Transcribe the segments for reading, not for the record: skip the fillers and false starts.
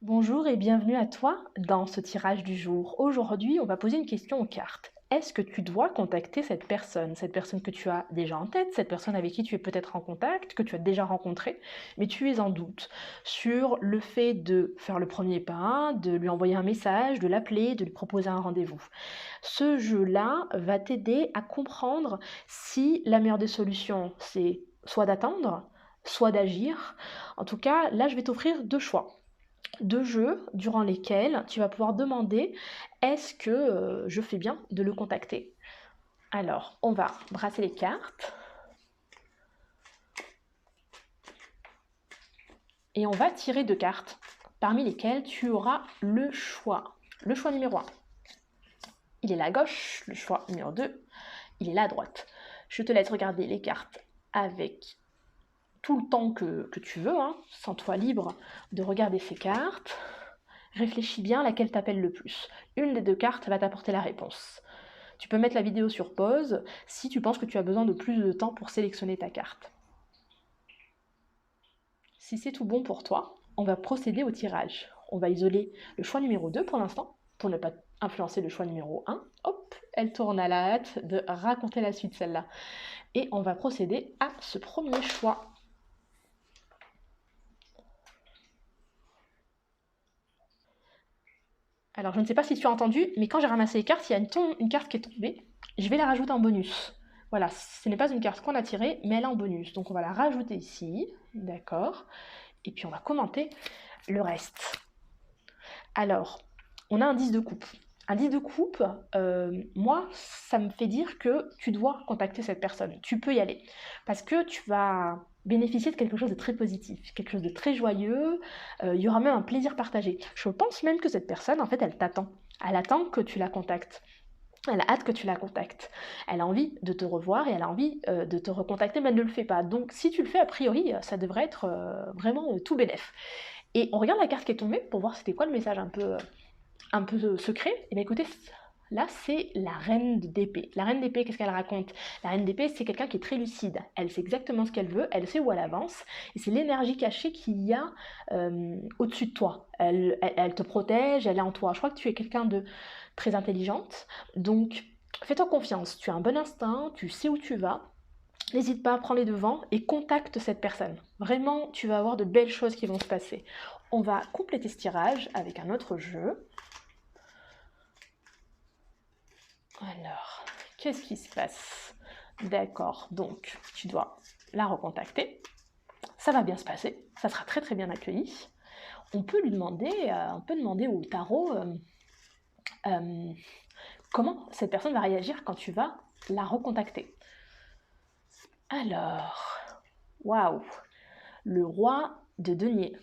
Bonjour et bienvenue à toi dans ce tirage du jour. Aujourd'hui, on va poser une question aux cartes. Est-ce que tu dois contacter cette personne? Cette personne que tu as déjà en tête, cette personne avec qui tu es peut-être en contact, que tu as déjà rencontré, mais tu es en doute sur le fait de faire le premier pas, de lui envoyer un message, de l'appeler, de lui proposer un rendez-vous. Ce jeu-là va t'aider à comprendre si la meilleure des solutions, c'est soit d'attendre, soit d'agir. En tout cas, là, je vais t'offrir deux choix. Deux jeux durant lesquels tu vas pouvoir demander est-ce que je fais bien de le contacter. Alors, on va brasser les cartes et on va tirer deux cartes parmi lesquelles tu auras le choix. Le choix numéro 1, il est là à gauche. Le choix numéro 2, il est là à droite. Je te laisse regarder les cartes avec tout le temps que tu veux, hein. Sens-toi libre de regarder ces cartes. Réfléchis bien à laquelle t'appelle le plus. Une des deux cartes va t'apporter la réponse. Tu peux mettre la vidéo sur pause si tu penses que tu as besoin de plus de temps pour sélectionner ta carte. Si c'est tout bon pour toi, on va procéder au tirage. On va isoler le choix numéro 2 pour l'instant, pour ne pas influencer le choix numéro 1. Hop, elle tourne à la hâte de raconter la suite celle-là. Et on va procéder à ce premier choix. Alors, je ne sais pas si tu as entendu, mais quand j'ai ramassé les cartes, il y a une carte qui est tombée. Je vais la rajouter en bonus. Voilà, ce n'est pas une carte qu'on a tirée, mais elle est en bonus. Donc, on va la rajouter ici. D'accord. Et puis, on va commenter le reste. Alors, on a un 10 de coupe. Un 10 de coupe, moi, ça me fait dire que tu dois contacter cette personne. Tu peux y aller. Parce que tu vas bénéficier de quelque chose de très positif, quelque chose de très joyeux. Il y aura même un plaisir partagé. Je pense même que cette personne, en fait, elle t'attend. Elle attend que tu la contactes. Elle a hâte que tu la contactes. Elle a envie de te revoir et elle a envie de te recontacter, mais elle ne le fait pas. Donc, si tu le fais, a priori, ça devrait être vraiment tout bénef. Et on regarde la carte qui est tombée pour voir c'était quoi le message un peu secret. Et bien écoutez, là c'est la reine d'épée. La reine d'épée, qu'est-ce qu'elle raconte? La reine d'épée, c'est quelqu'un qui est très lucide. Elle sait exactement ce qu'elle veut, elle sait où elle avance, et c'est l'énergie cachée qu'il y a au-dessus de toi. Elle te protège, elle est en toi. Je crois que tu es quelqu'un de très intelligente, donc fais-toi confiance. Tu as un bon instinct, tu sais où tu vas. N'hésite pas, prends les devants et contacte cette personne. Vraiment, tu vas avoir de belles choses qui vont se passer. On va compléter ce tirage avec un autre jeu. Alors, qu'est-ce qui se passe? D'accord, donc tu dois la recontacter. Ça va bien se passer, ça sera très très bien accueilli. On peut demander au tarot comment cette personne va réagir quand tu vas la recontacter. Alors, waouh, le roi de denier.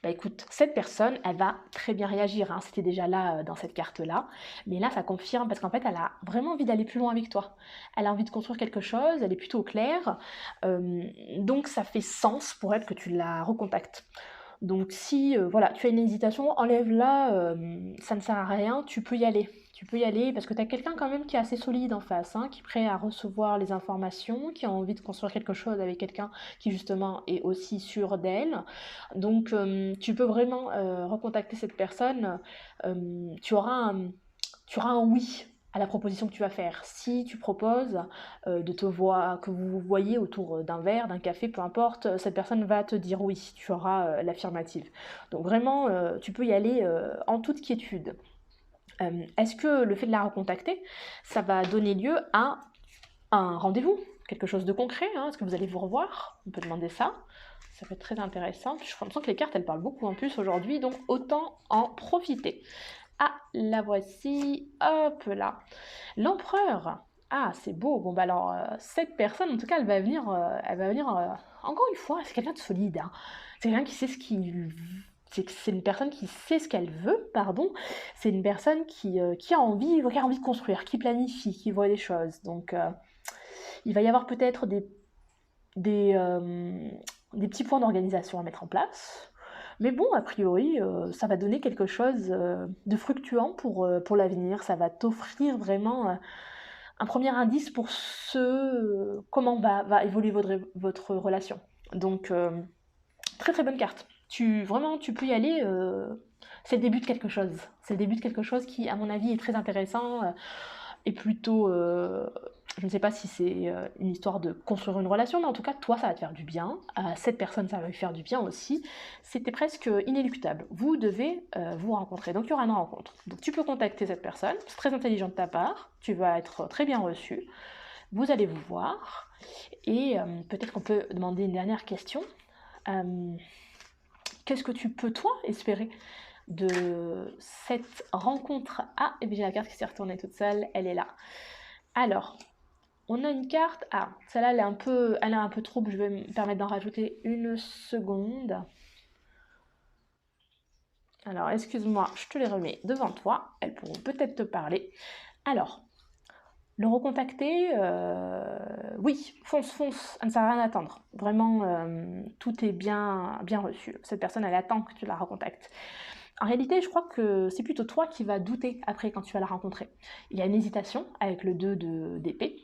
Bah écoute, cette personne, elle va très bien réagir, hein. C'était déjà là dans cette carte-là, mais là ça confirme parce qu'en fait elle a vraiment envie d'aller plus loin avec toi. Elle a envie de construire quelque chose, elle est plutôt claire, donc ça fait sens pour elle que tu la recontactes. Donc si voilà, tu as une hésitation, enlève-la, ça ne sert à rien, tu peux y aller. Tu peux y aller parce que tu as quelqu'un quand même qui est assez solide en face, hein, qui est prêt à recevoir les informations, qui a envie de construire quelque chose avec quelqu'un qui justement est aussi sûr d'elle. Donc tu peux vraiment recontacter cette personne. Tu auras un oui à la proposition que tu vas faire. Si tu proposes de te voir, que vous vous voyez autour d'un verre, d'un café, peu importe, cette personne va te dire oui, tu auras l'affirmative. Donc vraiment, tu peux y aller en toute quiétude. Est-ce que le fait de la recontacter, ça va donner lieu à un rendez-vous? Quelque chose de concret, hein? Est-ce que vous allez vous revoir? On peut demander ça. Ça peut être très intéressant. Je sens que les cartes, elles parlent beaucoup en plus aujourd'hui, donc autant en profiter. Ah, la voici, hop là. L'empereur. Ah, c'est beau. Bon, bah alors, cette personne, en tout cas, elle va venir encore une fois, c'est quelqu'un de solide, hein. C'est quelqu'un qui sait ce qu'il... C'est une personne qui sait ce qu'elle veut, pardon. C'est une personne qui a envie de construire, qui planifie, qui voit les choses. Donc, il va y avoir peut-être des, euh, des petits points d'organisation à mettre en place. Mais bon, a priori, ça va donner quelque chose de fructueux pour l'avenir. Ça va t'offrir vraiment un premier indice pour comment va évoluer votre relation. Donc, très très bonne carte. Vraiment, tu peux y aller c'est le début de quelque chose. C'est le début de quelque chose qui, à mon avis, est très intéressant et plutôt, je ne sais pas si c'est une histoire de construire une relation, mais en tout cas, toi, ça va te faire du bien. Cette personne, ça va lui faire du bien aussi. C'était presque inéluctable. Vous devez vous rencontrer. Donc, il y aura une rencontre. Donc, tu peux contacter cette personne. C'est très intelligent de ta part. Tu vas être très bien reçu. Vous allez vous voir. Et peut-être qu'on peut demander une dernière question. Qu'est-ce que tu peux, toi, espérer de cette rencontre? Ah, et bien j'ai la carte qui s'est retournée toute seule, elle est là. Alors, on a une carte. Ah, celle-là, elle est un peu trouble. Je vais me permettre d'en rajouter une seconde. Alors, excuse-moi, je te les remets devant toi. Elles pourront peut-être te parler. Alors, le recontacter, oui, fonce, ça ne sert à rien d'attendre. Vraiment, tout est bien reçu. Cette personne, elle attend que tu la recontactes. En réalité, je crois que c'est plutôt toi qui vas douter après quand tu vas la rencontrer. Il y a une hésitation avec le 2 d'épée.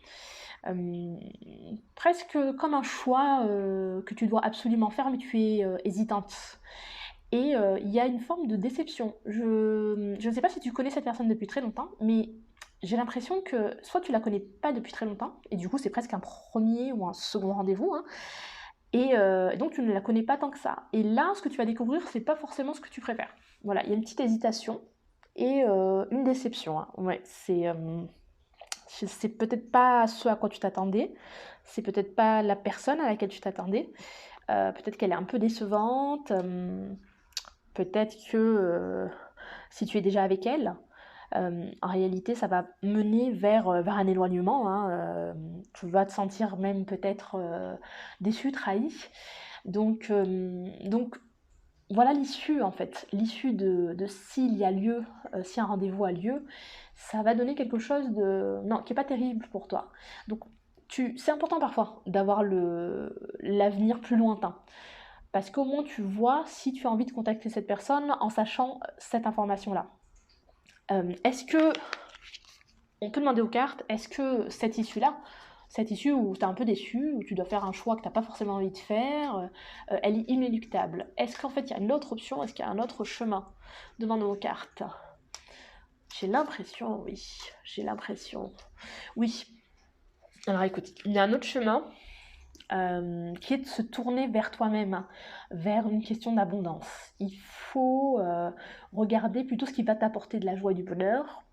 Presque comme un choix que tu dois absolument faire, mais tu es hésitante. Et il y a une forme de déception. Je ne sais pas si tu connais cette personne depuis très longtemps, mais j'ai l'impression que soit tu la connais pas depuis très longtemps, et du coup c'est presque un premier ou un second rendez-vous, hein, et donc tu ne la connais pas tant que ça. Et là, ce que tu vas découvrir, c'est pas forcément ce que tu préfères. Voilà, il y a une petite hésitation et une déception. Hein. Ouais, c'est peut-être pas ce à quoi tu t'attendais, c'est peut-être pas la personne à laquelle tu t'attendais. Peut-être qu'elle est un peu décevante. Peut-être que si tu es déjà avec elle, en réalité, ça va mener vers un éloignement. Hein, tu vas te sentir même peut-être déçu, trahi. Donc voilà l'issue en fait. L'issue de s'il y a lieu, si un rendez-vous a lieu, ça va donner quelque chose de non qui est pas terrible pour toi. Donc c'est important parfois d'avoir l'avenir plus lointain. Parce qu'au moins tu vois si tu as envie de contacter cette personne en sachant cette information-là. Est-ce que, on peut demander aux cartes, est-ce que cette issue-là, cette issue où tu es un peu déçu, où tu dois faire un choix que tu n'as pas forcément envie de faire, elle est inéluctable. Est-ce qu'en fait il y a une autre option, est-ce qu'il y a un autre chemin? Demande aux cartes. J'ai l'impression, oui, j'ai l'impression. Oui. Alors écoute, il y a un autre chemin. Qui est de se tourner vers toi-même, vers une question d'abondance. Il faut regarder plutôt ce qui va t'apporter de la joie et du bonheur.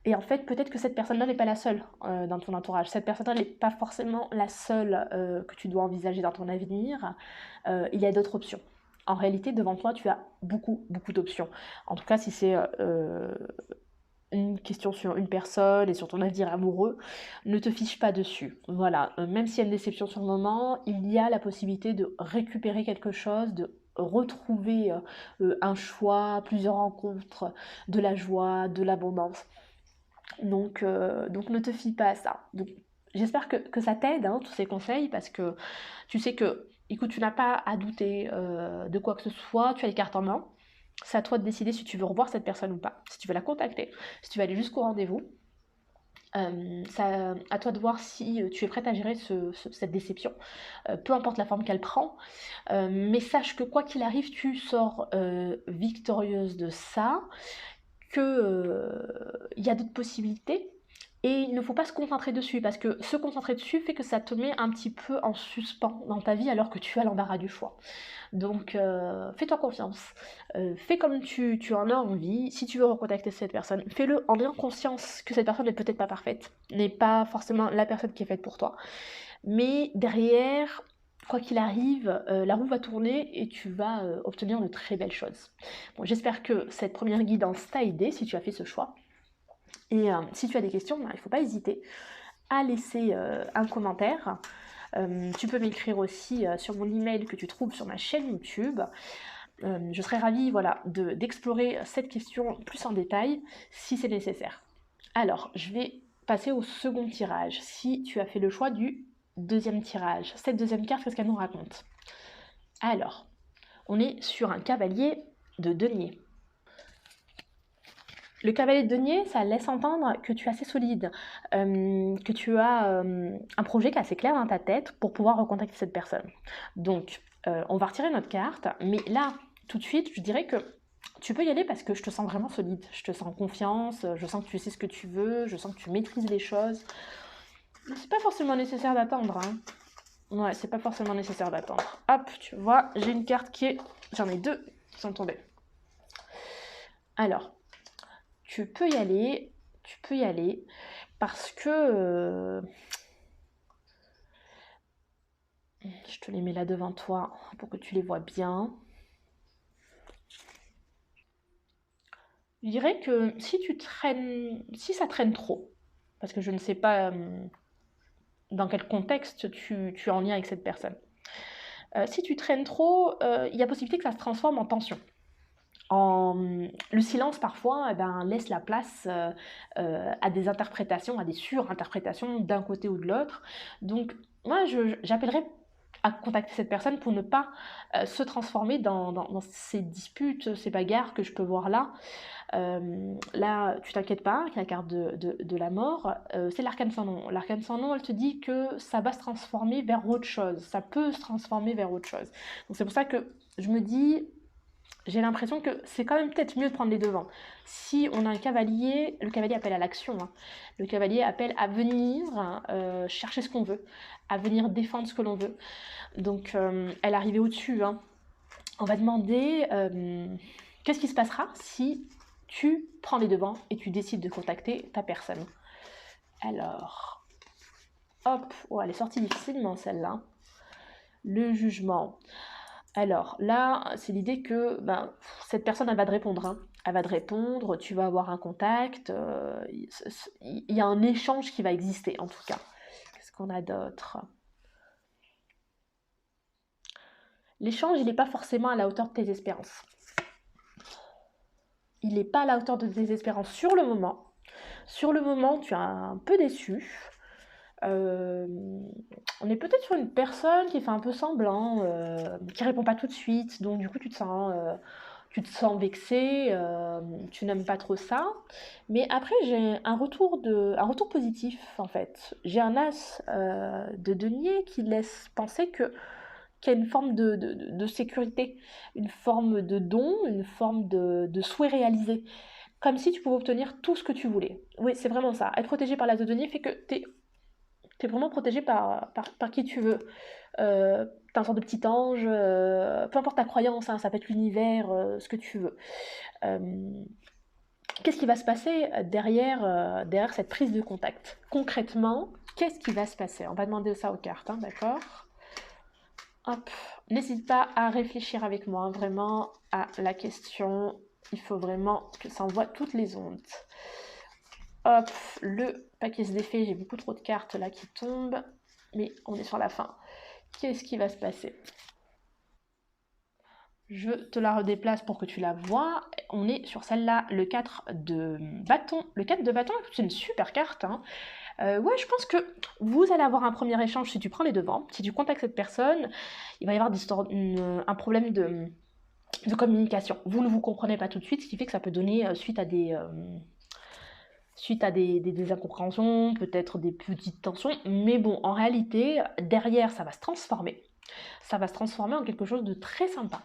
Et en fait, peut-être que cette personne-là n'est pas la seule dans ton entourage. Cette personne-là n'est pas forcément la seule que tu dois envisager dans ton avenir. Il y a d'autres options. En réalité, devant toi, tu as beaucoup, beaucoup d'options. En tout cas, si c'est une question sur une personne et sur ton avenir amoureux, ne te fiche pas dessus. Voilà, même s'il y a une déception sur le moment, il y a la possibilité de récupérer quelque chose, de retrouver un choix, plusieurs rencontres, de la joie, de l'abondance. Donc ne te fie pas à ça. Donc, j'espère que ça t'aide, hein, tous ces conseils, parce que tu sais que, écoute, tu n'as pas à douter de quoi que ce soit, tu as les cartes en main. C'est à toi de décider si tu veux revoir cette personne ou pas, si tu veux la contacter, si tu veux aller jusqu'au rendez-vous. C'est à toi de voir si tu es prête à gérer cette déception, peu importe la forme qu'elle prend. Mais sache que quoi qu'il arrive, tu sors victorieuse de ça, qu'il y a d'autres possibilités. Et il ne faut pas se concentrer dessus, parce que se concentrer dessus fait que ça te met un petit peu en suspens dans ta vie alors que tu as l'embarras du choix. Donc fais-toi confiance, fais comme tu en as envie. Si tu veux recontacter cette personne, fais-le en ayant conscience que cette personne n'est peut-être pas parfaite, n'est pas forcément la personne qui est faite pour toi. Mais derrière, quoi qu'il arrive, la roue va tourner et tu vas obtenir de très belles choses. Bon, j'espère que cette première guidance t'a aidé si tu as fait ce choix. Et si tu as des questions, il ne faut pas hésiter à laisser un commentaire. Tu peux m'écrire aussi sur mon email que tu trouves sur ma chaîne YouTube. Je serais ravie d'explorer cette question plus en détail si c'est nécessaire. Alors, je vais passer au second tirage. Si tu as fait le choix du deuxième tirage, cette deuxième carte, qu'est-ce qu'elle nous raconte? Alors, on est sur un cavalier de denier. Le cavalier de denier, ça laisse entendre que tu es assez solide, que tu as un projet qui est assez clair dans ta tête pour pouvoir recontacter cette personne. Donc, on va retirer notre carte, mais là, tout de suite, je dirais que tu peux y aller parce que je te sens vraiment solide, je te sens en confiance, je sens que tu sais ce que tu veux, je sens que tu maîtrises les choses. C'est pas forcément nécessaire d'attendre, hein. Ouais, c'est pas forcément nécessaire d'attendre. Hop, tu vois, j'ai une carte qui est... J'en ai deux qui sont tombées. Alors, tu peux y aller, parce que... je te les mets là devant toi pour que tu les vois bien. Je dirais que si ça traîne trop, parce que je ne sais pas dans quel contexte tu es en lien avec cette personne. Si tu traînes trop, il y a possibilité que ça se transforme en tension. Le silence parfois laisse la place à des interprétations, à des surinterprétations d'un côté ou de l'autre. Donc moi j'appellerais à contacter cette personne pour ne pas se transformer dans ces disputes, ces bagarres que je peux voir là. Là, tu t'inquiètes pas, la carte de la mort, c'est l'arcane sans nom. L'arcane sans nom, elle te dit que ça va se transformer vers autre chose. Ça peut se transformer vers autre chose. Donc c'est pour ça que je me dis, j'ai l'impression que c'est quand même peut-être mieux de prendre les devants. Si on a un cavalier, le cavalier appelle à l'action. Hein. Le cavalier appelle à venir chercher ce qu'on veut, à venir défendre ce que l'on veut. Donc elle arrivait au-dessus. Hein. On va demander qu'est-ce qui se passera si tu prends les devants et tu décides de contacter ta personne. Alors, hop, oh, elle est sortie difficilement celle-là. Le jugement. Alors là, c'est l'idée que cette personne, elle va te répondre. Hein. Elle va te répondre, tu vas avoir un contact, il y a un échange qui va exister en tout cas. Qu'est-ce qu'on a d'autre ? L'échange, il n'est pas forcément à la hauteur de tes espérances. Il n'est pas à la hauteur de tes espérances sur le moment. Sur le moment, tu es un peu déçu. On est peut-être sur une personne qui fait un peu semblant, qui répond pas tout de suite, donc du coup tu te sens vexé, tu n'aimes pas trop ça. Mais après j'ai un retour positif en fait. J'ai un as de denier qui laisse penser qu'il y a une forme de sécurité, une forme de don, une forme de souhait réalisé. Comme si tu pouvais obtenir tout ce que tu voulais. Oui, c'est vraiment ça. Être protégé par l'as de denier fait que t'es vraiment protégé par qui tu veux. T'as une sorte de petit ange, peu importe ta croyance, hein, ça peut être l'univers, ce que tu veux. Qu'est-ce qui va se passer derrière cette prise de contact ? Concrètement, qu'est-ce qui va se passer ? On va demander ça aux cartes, hein, d'accord ? Hop. N'hésite pas à réfléchir avec moi, vraiment, à la question. Il faut vraiment que ça envoie toutes les ondes. Hop, le paquet se défait, j'ai beaucoup trop de cartes là qui tombent, mais on est sur la fin. Qu'est-ce qui va se passer ? Je te la redéplace pour que tu la vois. On est sur celle-là, le 4 de bâton. Le 4 de bâton, c'est une super carte. Hein. Ouais, je pense que vous allez avoir un premier échange si tu prends les devants. Si tu contactes cette personne, il va y avoir un problème de communication. Vous ne vous comprenez pas tout de suite, ce qui fait que ça peut donner suite à des incompréhensions, peut-être des petites tensions, mais bon, en réalité, derrière, ça va se transformer. Ça va se transformer en quelque chose de très sympa.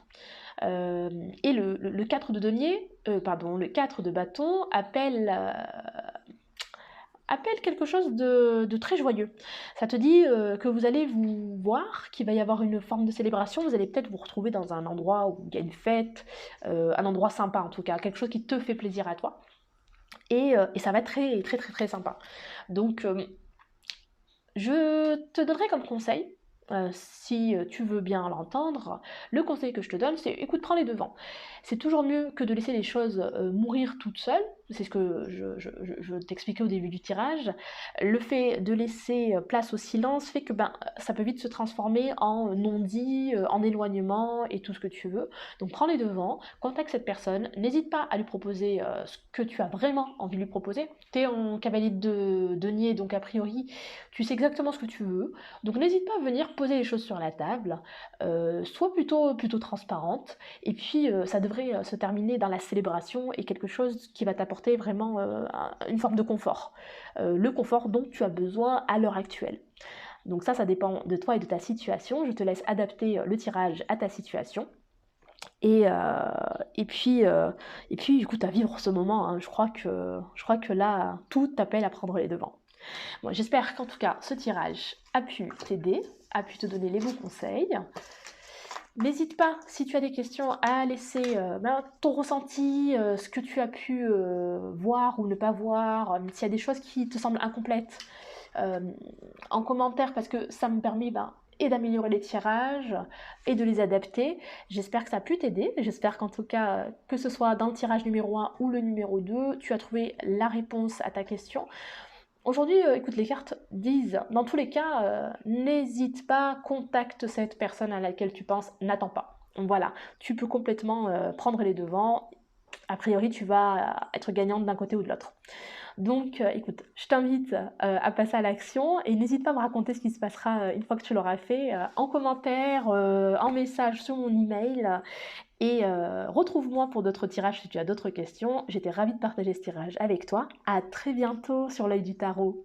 Et le 4 de denier, le 4 de bâton appelle quelque chose de très joyeux. Ça te dit que vous allez vous voir, qu'il va y avoir une forme de célébration, vous allez peut-être vous retrouver dans un endroit où il y a une fête, un endroit sympa en tout cas, quelque chose qui te fait plaisir à toi. Et ça va être très très très très sympa. Donc je te donnerai comme conseil, si tu veux bien l'entendre, le conseil que je te donne c'est écoute, prends les devants. C'est toujours mieux que de laisser les choses mourir toutes seules. C'est ce que je t'expliquais au début du tirage. Le fait de laisser place au silence fait que ça peut vite se transformer en non-dit, en éloignement et tout ce que tu veux. Donc prends les devants, contacte cette personne, n'hésite pas à lui proposer ce que tu as vraiment envie de lui proposer. Tu es en cavalier de denier, donc a priori tu sais exactement ce que tu veux. Donc n'hésite pas à venir poser les choses sur la table, sois plutôt transparente, et puis ça devrait se terminer dans la célébration et quelque chose qui va t'apporter vraiment une forme de confort, le confort dont tu as besoin à l'heure actuelle. Donc ça dépend de toi et de ta situation. Je te laisse adapter le tirage à ta situation. Et, et puis, heu, et puis écoute, à vivre ce moment, hein. Je crois que là, tout t'appelle à prendre les devants. Bon, j'espère qu'en tout cas, ce tirage a pu t'aider, a pu te donner les bons conseils. N'hésite pas, si tu as des questions, à laisser ton ressenti, ce que tu as pu voir ou ne pas voir, s'il y a des choses qui te semblent incomplètes, euh, en commentaire, parce que ça me permet et d'améliorer les tirages et de les adapter. J'espère que ça a pu t'aider. J'espère qu'en tout cas, que ce soit dans le tirage numéro 1 ou le numéro 2, tu as trouvé la réponse à ta question. Aujourd'hui, écoute, les cartes disent, dans tous les cas, n'hésite pas, contacte cette personne à laquelle tu penses, n'attends pas. Voilà, tu peux complètement prendre les devants. A priori, tu vas être gagnante d'un côté ou de l'autre. Donc, écoute, je t'invite à passer à l'action et n'hésite pas à me raconter ce qui se passera une fois que tu l'auras fait, en commentaire, en message sur mon email. Et retrouve-moi pour d'autres tirages si tu as d'autres questions. J'étais ravie de partager ce tirage avec toi. À très bientôt sur l'œil du tarot.